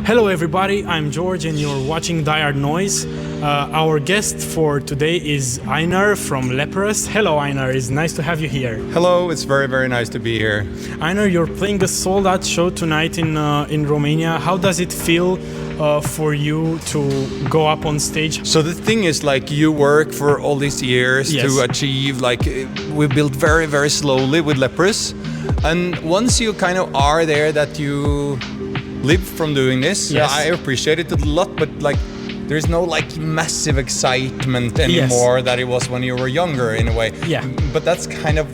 Hello everybody, I'm George and you're watching ThyArtNoise. Our guest for today is Einar from Leprous. Hello Einar, it's nice to have you here. Hello, it's very, very nice to be here. Einar, you're playing a sold-out show tonight in Romania. How does it feel for you to go up on stage? So the thing is, like, you work for all these years Yes. to achieve, like, we built very, very slowly with Leprous. And once you kind of are there that you live from doing this, Yes. I appreciate it a lot, but like, there's no like massive excitement anymore that it was when you were younger in a way. Yeah. But that's kind of,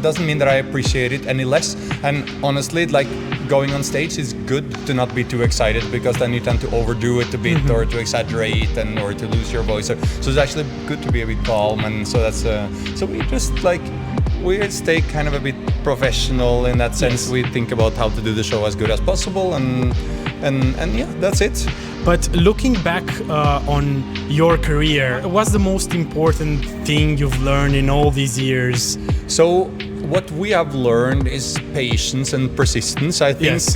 doesn't mean that I appreciate it any less. And honestly, like, going on stage is good to not be too excited, because then you tend to overdo it a bit or to exaggerate or to lose your voice. So it's actually good to be a bit calm, and so that's so we just like we stay kind of a bit professional in that sense. Yes. We think about how to do the show as good as possible, and yeah, that's it. But looking back on your career, what's the most important thing you've learned in all these years? So what we have learned is patience and persistence, I think. Yes.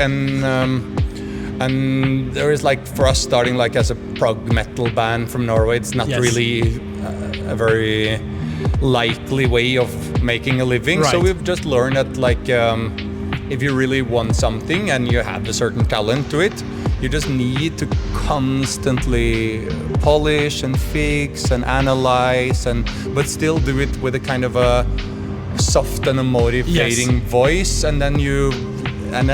And there is, like, for us starting like as a prog metal band from Norway, it's not Yes. really a very likely way of making a living. So Right. we've just learned that, like, if you really want something and you have a certain talent to it, you just need to constantly polish and fix and analyze, but still do it with a kind of a soft and a motivating voice, and then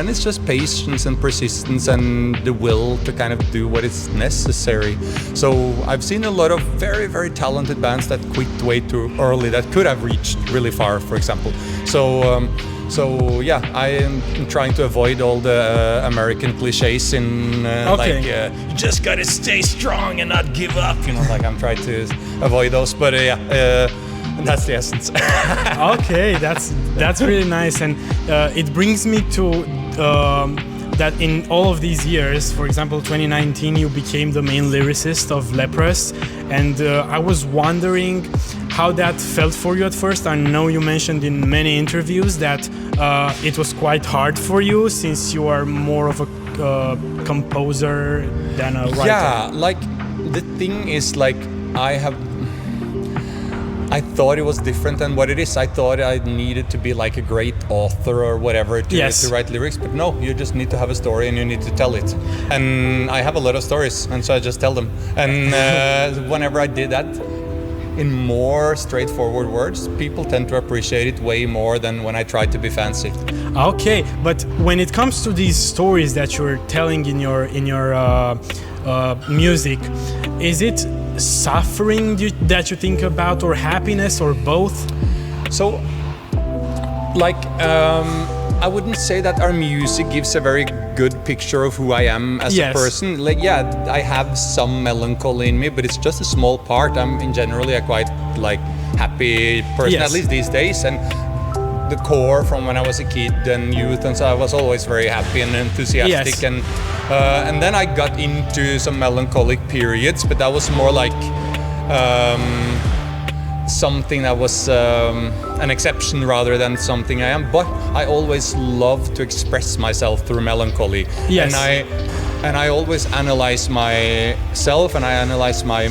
it's just patience and persistence and the will to kind of do what is necessary. So I've seen a lot of very, very talented bands that quit way too early that could have reached really far, for example. So yeah, I am trying to avoid all the American cliches in you just gotta stay strong and not give up. Like, I'm trying to avoid those, but that's the essence. Okay, that's really nice, and it brings me to that in all of these years, for example, 2019, you became the main lyricist of Leprous, and I was wondering how that felt for you at first. I know you mentioned in many interviews that it was quite hard for you, since you are more of a composer than a writer. Yeah, like, the thing is, like, I thought it was different than what it is. I thought I needed to be like a great author or whatever to write lyrics, but no, you just need to have a story and you need to tell it. And I have a lot of stories, and so I just tell them. And whenever I did that in more straightforward words, people tend to appreciate it way more than when I try to be fancy. Okay, but when it comes to these stories that you're telling in your music, is it suffering that you think about, or happiness, or both? So, like, I wouldn't say that our music gives a very good picture of who I am as a person. Like, yeah, I have some melancholy in me, but it's just a small part. I'm generally a quite, like, happy person, at least these days. And the core from when I was a kid and youth, and so I was always very happy and enthusiastic. And then I got into some melancholic periods, but that was more like something that was an exception rather than something I am. But I always love to express myself through melancholy. Yes. And I always analyze myself, and I analyze my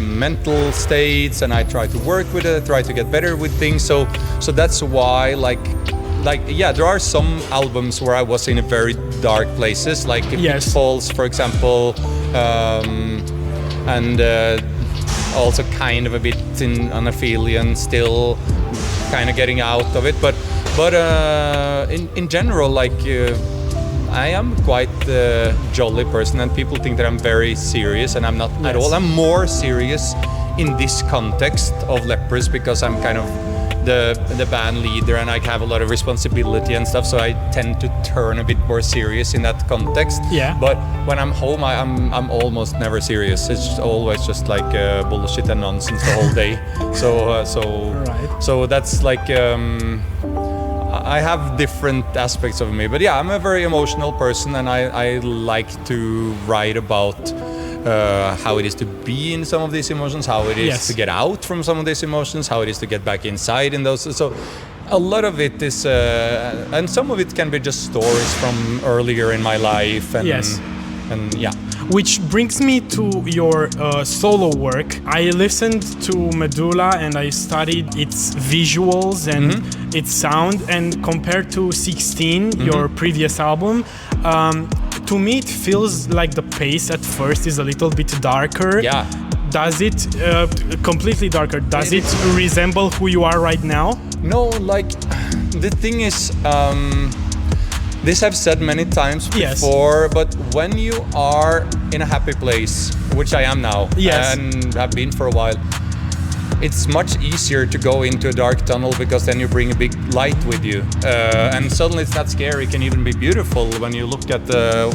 mental states, and I try to work with it, try to get better with things. So that's why, like, yeah, there are some albums where I was in very dark places, like Pitfalls, for example, and also kind of a bit on Aphelion, still kind of getting out of it. But in general, like, I am quite a jolly person, and people think that I'm very serious, and I'm not at all. I'm more serious in this context of Leprous, because I'm kind of the band leader and I have a lot of responsibility and stuff, so I tend to turn a bit more serious in that context. Yeah. But when I'm home, I'm almost never serious. It's always just like bullshit and nonsense the whole day. So that's like I have different aspects of me, but yeah, I'm a very emotional person, and I like to write about how it is to be in some of these emotions, how it is to get out from some of these emotions, how it is to get back inside in those. So a lot of it is, and some of it can be just stories from earlier in my life, and And yeah. Which brings me to your solo work. I listened to Medulla and I studied its visuals and its sound. And compared to 16, your previous album, to me it feels like the pace at first is a little bit darker. Yeah. Does it completely darker? Does it resemble who you are right now? No, like the thing is, this I've said many times before, but when you are in a happy place, which I am now, and have been for a while, it's much easier to go into a dark tunnel because then you bring a big light with you, and suddenly it's not scary. It can even be beautiful when you look at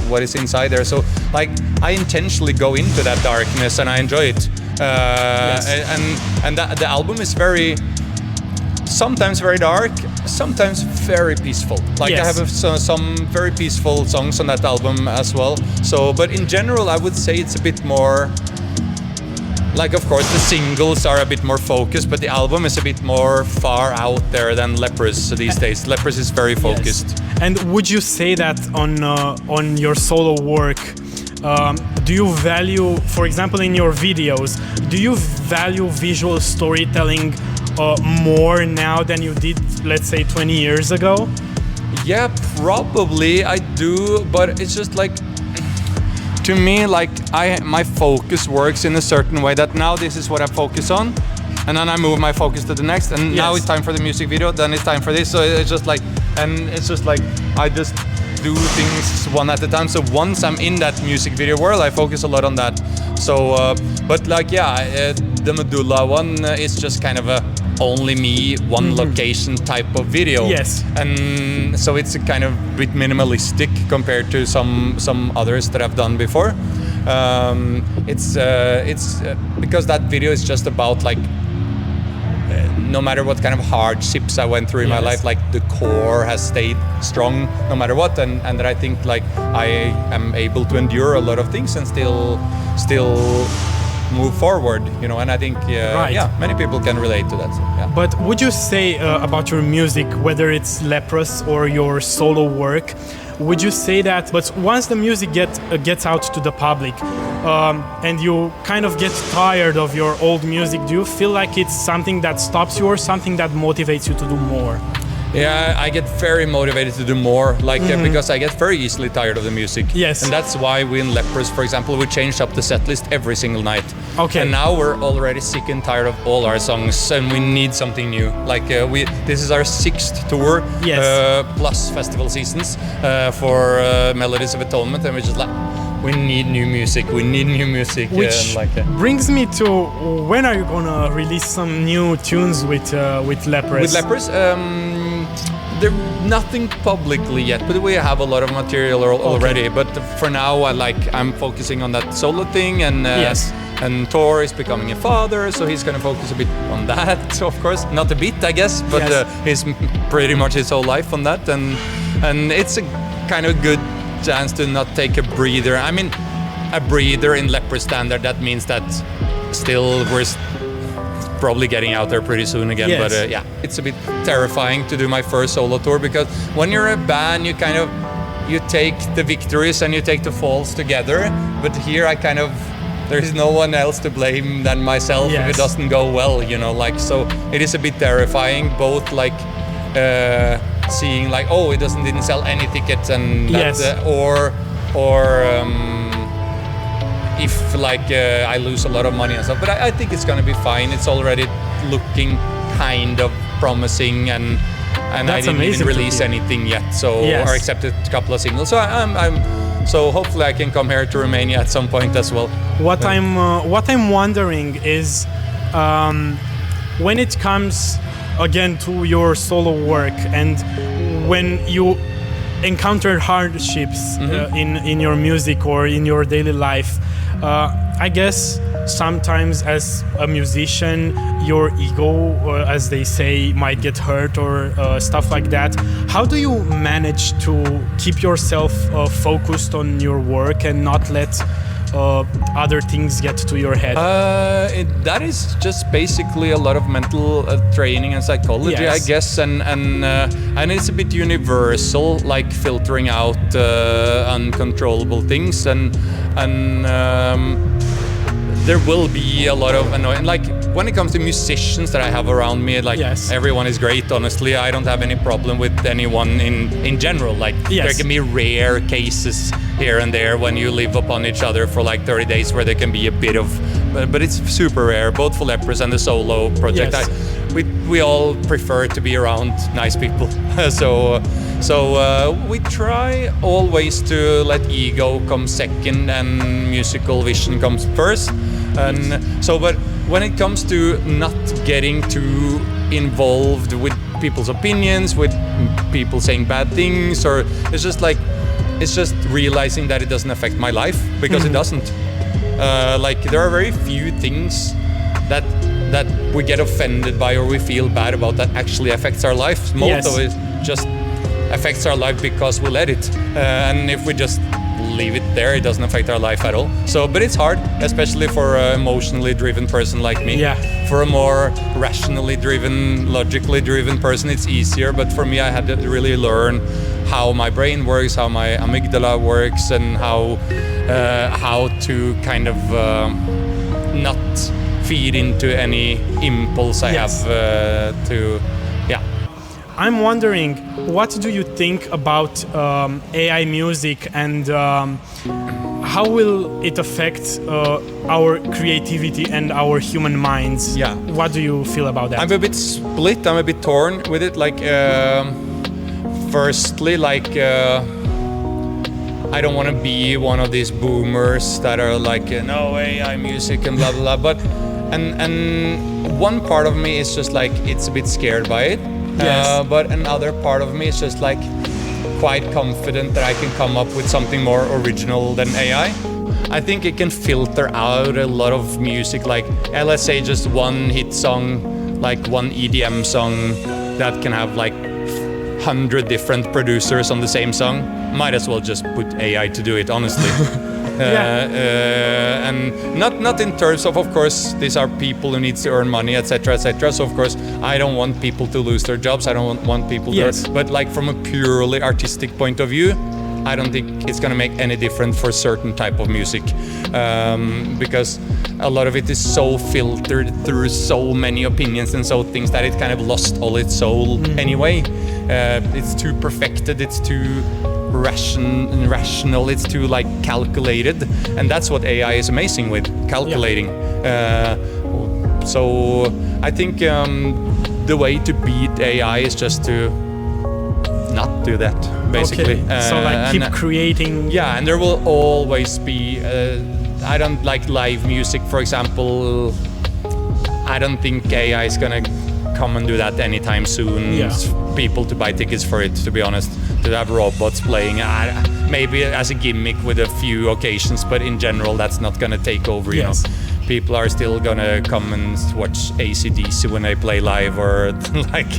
what is inside there. So, like, I intentionally go into that darkness and I enjoy it. And the album is sometimes very dark, sometimes very peaceful. Like I have some very peaceful songs on that album as well. So, but in general, I would say it's a bit more. Like, of course, the singles are a bit more focused, but the album is a bit more far out there than Leprous these days. Leprous is very focused. Yes. And would you say that on your solo work, do you value, for example, in your videos, do you value visual storytelling more now than you did, let's say, 20 years ago? Yeah, probably I do, but it's just like, to me, like my focus works in a certain way that now this is what I focus on, and then I move my focus to the next, and now it's time for the music video, then it's time for this. So it's just like, I just do things one at a time. So once I'm in that music video world, I focus a lot on that. So, but like, the Medulla one is just kind of a only me, one location type of video. Yes. And so it's a kind of bit minimalistic compared to some others that I've done before. It's because that video is just about like no matter what kind of hardships I went through in my life, like the core has stayed strong no matter what, and that I think like I am able to endure a lot of things and still move forward, you know, and I think many people can relate to that. So, yeah. But would you say about your music, whether it's Leprous or your solo work, would you say that, but once the music gets out to the public and you kind of get tired of your old music, do you feel like it's something that stops you or something that motivates you to do more? Yeah, I get very motivated to do more, like because I get very easily tired of the music. Yes. And that's why we in Leprous, for example, we changed up the set list every single night. Okay. And now we're already sick and tired of all our songs, and we need something new. Like this is our 6th tour, plus festival seasons for Melodies of Atonement, and we're just like, we need new music. We need new music. Which brings me to, when are you gonna release some new tunes with Leprous? With Leprous, there's nothing publicly yet, but we have a lot of material already. But for now, I'm focusing on that solo thing, and and Thor is becoming a father, so he's gonna focus a bit on that. Of course, not a bit, I guess, but he's pretty much his whole life on that, and it's a kind of good chance to not take a breather. I mean, a breather in Leprous standard, that means that still we're probably getting out there pretty soon again. But it's a bit terrifying to do my first solo tour, because when you're a band, you take the victories and you take the falls together. But here there is no one else to blame than myself if it doesn't go well, you know, like, so it is a bit terrifying, both like seeing like, oh, it didn't sell any tickets, and that, or if like I lose a lot of money and stuff. But I think it's gonna be fine. It's already looking kind of promising, and I didn't even release anything yet, so or accepted a couple of singles. So so hopefully I can come here to Romania at some point as well. What I'm wondering is, when it comes again to your solo work, and when you encounter hardships in your music or in your daily life, I guess sometimes as a musician your ego, as they say, might get hurt or stuff like that. How do you manage to keep yourself focused on your work and not let other things get to your head? That is just basically a lot of mental training and psychology, Yes. I guess, and it's a bit universal, like filtering out uncontrollable things, and there will be a lot of annoying. Like when it comes to musicians that I have around me, like Yes. everyone is great. Honestly, I don't have any problem with anyone in general. Like Yes. there can be rare cases here and there when you live upon each other for like 30 days where there can be a bit of, but it's super rare. Both for Leprous and the solo project, Yes. we all prefer to be around nice people. So we try always to let ego come second and musical vision comes first. And so, but when it comes to not getting too involved with people's opinions, with people saying bad things, or it's just realizing that it doesn't affect my life, because it doesn't. Like there are very few things that we get offended by or we feel bad about that actually affects our life. Most Yes. of it just affects our life because we let it, and if we just leave it there, it doesn't affect our life at all. So, but it's hard, especially for an emotionally driven person like me. Yeah. For a more rationally driven, logically driven person, it's easier. But for me, I had to really learn how my brain works, how my amygdala works, and how to kind of not feed into any impulse I Yes. have to. I'm wondering, what do you think about AI music, and how will it affect our creativity and our human minds? Yeah. What do you feel about that? I'm a bit split. I'm a bit torn with it. Like, firstly, like, I don't want to be one of these boomers that are like, no AI music and blah blah blah. But and one part of me is just like, it's a bit scared by it. Yes. But another part of me is just like quite confident that I can come up with something more original than AI. I think it can filter out a lot of music, like let's say just one hit song, like one EDM song that can have like 100 different producers on the same song. Might as well just put AI to do it, honestly. And not in terms of course, these are people who needs to earn money, etc., etc. So of course, I don't want people to lose their jobs. I don't want people Yes. to. But like from a purely artistic point of view, I don't think it's gonna make any difference for certain type of music, because a lot of it is so filtered through so many opinions and so things that it kind of lost all its soul anyway. It's too perfected. It's too rational, it's too like calculated, and that's what AI is amazing with, calculating. So I think the way to beat AI is just to not do that, basically. Okay. So like keep and, creating. yeah, and there will always be I don't like live music, for example. I don't think AI is gonna come and do that anytime soon. Yeah. People to buy tickets for it, to be honest, to have robots playing, maybe as a gimmick with a few occasions, but in general that's not gonna take over. You Yes. know, people are still gonna come and watch AC/DC when they play live, or like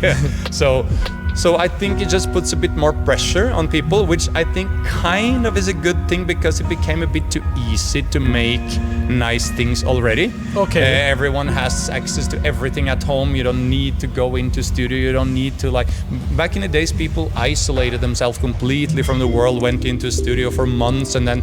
so I think it just puts a bit more pressure on people, which I think kind of is a good thing, because it became a bit too easy to make nice things already. Okay. Everyone has access to everything at home. You don't need to go into studio. You don't need to, like, back in the days, people isolated themselves completely from the world, went into a studio for months, and then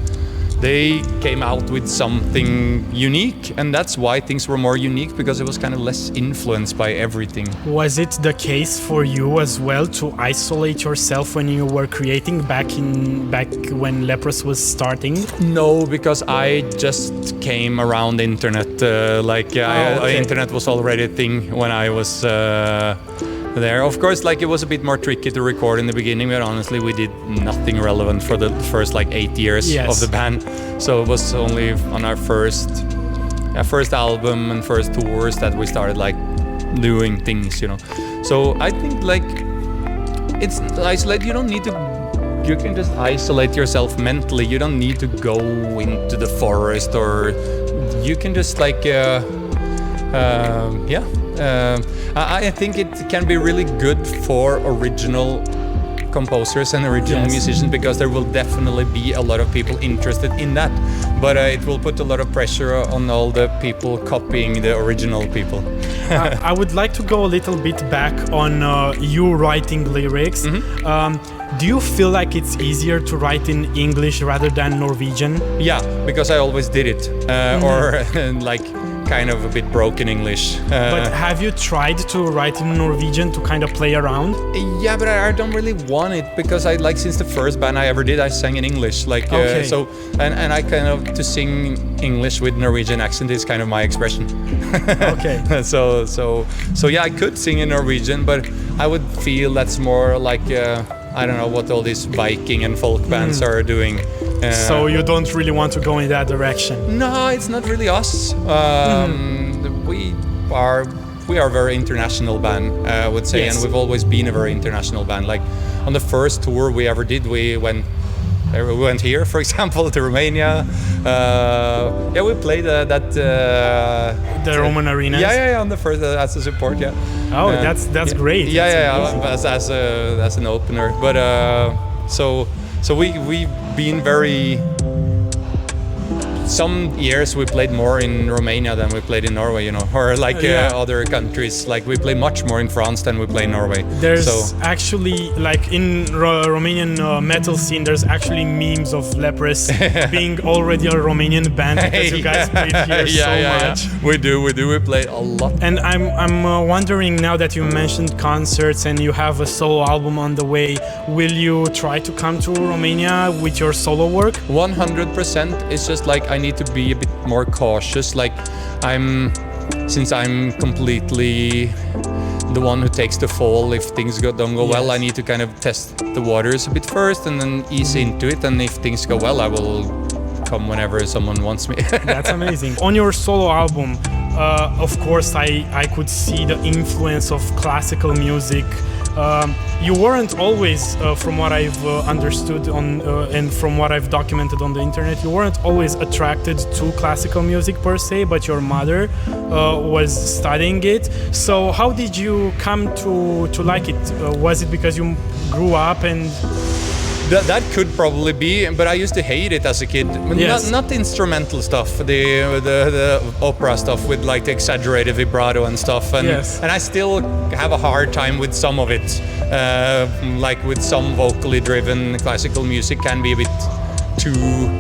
they came out with something unique, and that's why things were more unique, because it was kind of less influenced by everything. Was it the case for you as well to isolate yourself when you were creating back when Leprous was starting? No, because I just came around the internet. Okay. Internet was already a thing when I was there. Of course, like, it was a bit more tricky to record in the beginning, but honestly, we did nothing relevant for the first like 8 years Yes. of the band. So it was only on our first album and first tours that we started like doing things, you know. So I think like it's isolate. You don't need to. You can just isolate yourself mentally. You don't need to go into the forest, or you can just like I think it can be really good for original composers and original musicians, because there will definitely be a lot of people interested in that. But it will put a lot of pressure on all the people copying the original people. I would like to go a little bit back on you writing lyrics. Do you feel like it's easier to write in English rather than Norwegian? Yeah, because I always did it, or like kind of a bit broken English. But have you tried to write in Norwegian to kind of play around? Yeah, but I don't really want it, because I like, since the first band I ever did, I sang in English. Like so, and I kind of, to sing English with Norwegian accent is kind of my expression. Okay. So yeah, I could sing in Norwegian, but I would feel that's more like I don't know what all these Viking and folk bands are doing. So you don't really want to go in that direction? No, it's not really us. We are a very international band, I would say, and we've always been a very international band. Like on the first tour we ever did, we went here, for example, to Romania. Yeah, we played the Roman Arenas. Yeah, on the first as a support. Yeah. Oh, that's great. Yeah, as an opener. But so we've been very. Some years we played more in Romania than we played in Norway, you know, or like other countries. Like we play much more in France than we play in Norway. There's actually, like in Romanian metal scene, there's actually memes of Leprous being already a Romanian band because you guys played here so much. Yeah. We do. We play a lot. And I'm wondering, now that you mentioned concerts and you have a solo album on the way, will you try to come to Romania with your solo work? 100%. It's just like I need to be a bit more cautious. Like since I'm completely the one who takes the fall if things don't go well, I need to kind of test the waters a bit first and then ease into it. And if things go well, I will come whenever someone wants me. That's amazing. On your solo album, of course, I could see the influence of classical music. You weren't always, from what I've understood and from what I've documented on the internet, you weren't always attracted to classical music per se, but your mother was studying it. So how did you come to like it? Was it because you grew up and... That could probably be, but I used to hate it as a kid. Not the instrumental stuff, the opera stuff with like the exaggerated vibrato and stuff. And I still have a hard time with some of it. Like with some vocally driven classical music can be a bit too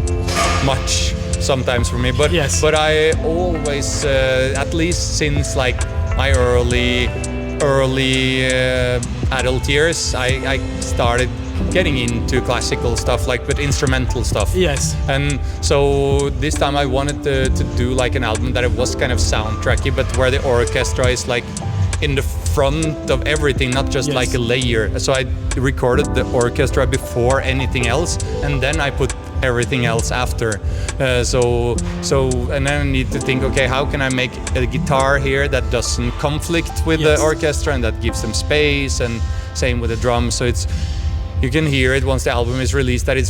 much sometimes for me. But I always, at least since like my early adult years, I started getting into classical stuff, like with instrumental stuff. Yes. And so this time I wanted to do like an album that it was kind of soundtracky, but where the orchestra is like in the front of everything, not just like a layer. So I recorded the orchestra before anything else, and then I put everything else after. And then I need to think, okay, how can I make a guitar here that doesn't conflict with the orchestra and that gives them space, and same with the drums. So you can hear it once the album is released that it's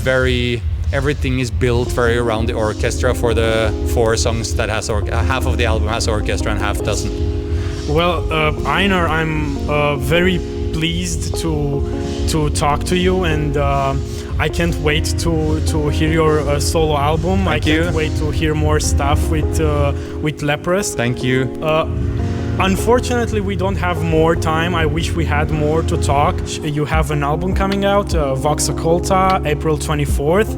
everything is built very around the orchestra for the 4 songs that has half of the album has orchestra and half doesn't. Well, Einar, I'm very pleased to talk to you, and I can't wait to hear your solo album. I can't wait to hear more stuff with Leprous. Thank you. Unfortunately, we don't have more time. I wish we had more to talk. You have an album coming out, Vox Occulta, April 24th.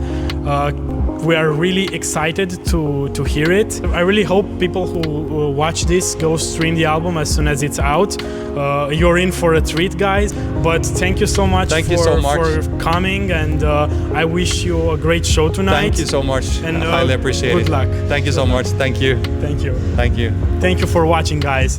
We are really excited to hear it. I really hope people who watch this go stream the album as soon as it's out. You're in for a treat, guys. But thank you so much for coming, and I wish you a great show tonight. Thank you so much. And I highly appreciate it. Good luck. Thank you so much. Thank you. Thank you. Thank you. Thank you for watching, guys.